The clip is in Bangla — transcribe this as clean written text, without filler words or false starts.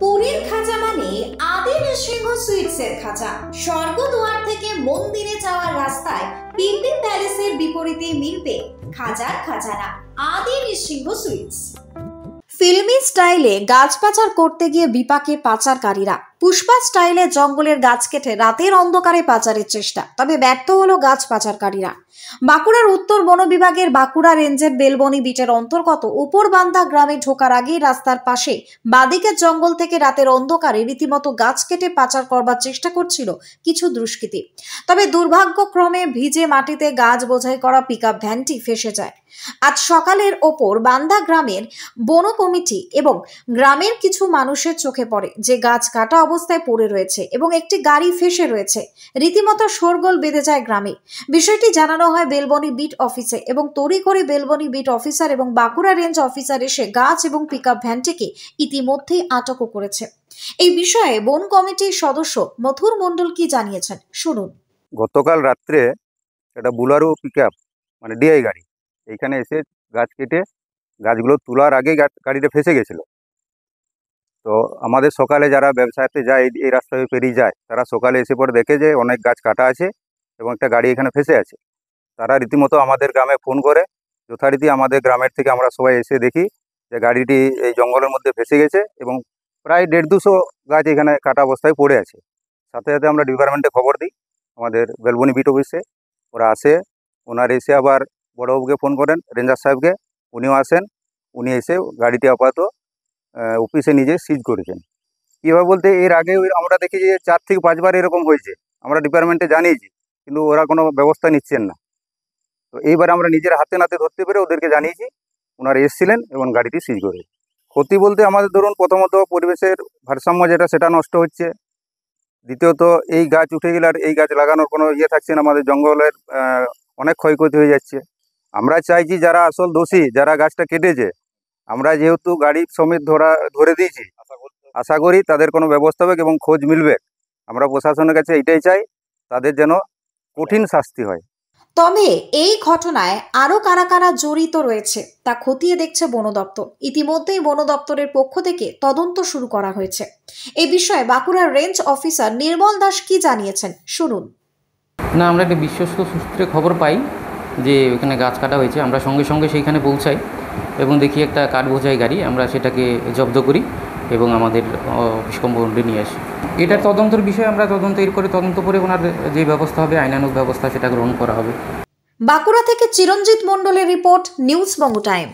পুরীর খাঁচা মানে আদি নৃসিংহ সুইটসের খাঁচা। স্বর্গদুয়ার থেকে মন্দিরে যাওয়ার রাস্তায় পিলপিল প্যালেসের বিপরীতে মিলবে খাজার খাজানা আদি নৃসিংহ সুইটস। ফিল্মি স্টাইলে গাছ পাচার করতে গিয়ে বিপাকে পাচারকারীরা। পুষ্পা স্টাইলে জঙ্গলের গাছ কেটে রাতের অন্ধকারে পাচারের চেষ্টা, তবে ব্যর্থ হলো গাছ পাচারকারীরা। বাঁকুড়ার উত্তর বন বিভাগের বাঁকুড়া রেঞ্জের বেলবনি বিটের অন্তর্গত উপরবান্ধা গ্রামে ঢোকার আগেই রাস্তার পাশে বাদিকের জঙ্গল থেকে রাতের অন্ধকারে রীতিমতো গাছ কেটে পাচার করবার চেষ্টা করছিল কিছু দুষ্কৃতী। তবে দুর্ভাগ্যক্রমে ভিজে মাটিতে গাছ বোঝাই করা পিকআপ ভ্যানটি ফেসে যায়। আজ সকালের ওপর বান্ধা গ্রামের বন কমিটি এবং গ্রামের কিছু মানুষের চোখে পড়ে যে গাছ কাটা অবস্থায় পড়ে রয়েছে এবং একটি গাড়ি ফেসে রয়েছে। রীতিমতো শোরগোল বেঁধে যায় গ্রামে। বিষয়টি জানানো হয় বেলবনি বিট অফিসে এবং তড়িঘড়ি বেলবনি বিট অফিসার এবং বাঁকুড়া রেঞ্জ অফিসার এসে গাছ এবং পিকআপ ভ্যানটিকে ইতিমধ্যেই আটকও করেছে। এই বিষয়ে বন কমিটির সদস্য মথুর মণ্ডল কি জানিয়েছেন শুনুন। গতকাল রাত্রে একটা বুলারো পিকআপ মানে ডিআই গাড়ি এইখানে এসে গাছ কেটে গাছগুলো তোলার আগে গাড়িটা ফেসে গেছিল। তো আমাদের সকালে যারা ব্যবসাতে যায় এই রাস্তা হয়ে পেরিয়ে যায় তারা সকালে এসে পরে দেখে যে অনেক গাছ কাটা আছে এবং একটা গাড়ি এখানে ফেসে আছে। তারা রীতিমতো আমাদের গ্রামে ফোন করে, যথারীতি আমাদের গ্রামের থেকে আমরা সবাই এসে দেখি যে গাড়িটি এই জঙ্গলের মধ্যে ফেসে গেছে এবং প্রায় 150-200 গাছ এখানে কাটা অবস্থায় পড়ে আছে। সাথে সাথে আমরা ডিপার্টমেন্টে খবর দিই, আমাদের বেলবনি বিট অফিসে ওরা আসে। ওনার এসে আবার বড়বাবুকে ফোন করেন, রেঞ্জার সাহেবকে, উনিও আসেন। উনি এসে গাড়িটি আপাতত অফিসে নিজে সিজ করেছেন। কীভাবে বলতে, এর আগে আমরা দেখি যে 4 থেকে 5 বার এরকম হয়েছে। আমরা ডিপার্টমেন্টে জানিয়েছি কিন্তু ওরা কোনো ব্যবস্থা নিচ্ছেন না। তো এইবার আমরা নিজের হাতে নাতে ধরতে পেরে ওদেরকে জানিয়েছি, ওনারা এসেছিলেন এবং গাড়িটি সিজ করে। ক্ষতি বলতে আমাদের ধরুন প্রথমত পরিবেশের ভারসাম্য যেটা সেটা নষ্ট হচ্ছে। দ্বিতীয়ত এই গাছ উঠে গেলে আর এই গাছ লাগানোর কোনো ইয়ে থাকছে না, আমাদের জঙ্গলের অনেক ক্ষয়ক্ষতি হয়ে যাচ্ছে। আমরা চাইছি যারা আসল দোষী, যারা গাছটা কেটেছে, আমরা যেহেতু গাড়ি সমেত ধরে দিয়েছি, আশা করি তাদের কোনো ব্যবস্থা হবে এবং খোঁজ মিলবে। আমরা প্রশাসনের কাছে এটাই চাই, তাদের যেন কঠিন শাস্তি হয়। তবে এই ঘটনায় আরো কারা কারা জড়িত রয়েছে তা খতিয়ে দেখছে বন দপ্তর। ইতিমধ্যেই বন দপ্তরের পক্ষ থেকে তদন্ত শুরু করা হয়েছে। এই বিষয়ে বাঁকুড়ার রেঞ্জ অফিসার নির্মল দাস কি জানিয়েছেন শুনুন। না, আমরা একটা বিশ্বস্ত সূত্রে খবর পাই যে ওখানে গাছ কাটা হয়েছে। আমরা সঙ্গে সঙ্গে সেইখানে পৌঁছাই এবং দেখি একটা কাঠ বোঝাই গাড়ি, আমরা সেটাকে জব্দ করি এবং আমাদের অফিস কম্পাউন্ডে নিয়ে আসি। এটার তদন্তের বিষয়ে আমরা তদন্ত করে ওনার যে ব্যবস্থা হবে, আইনানুগ ব্যবস্থা, সেটা গ্রহণ করা হবে। বাঁকুড়া থেকে চিরঞ্জিত মণ্ডলের রিপোর্ট, নিউজ বঙ্গ টাইম।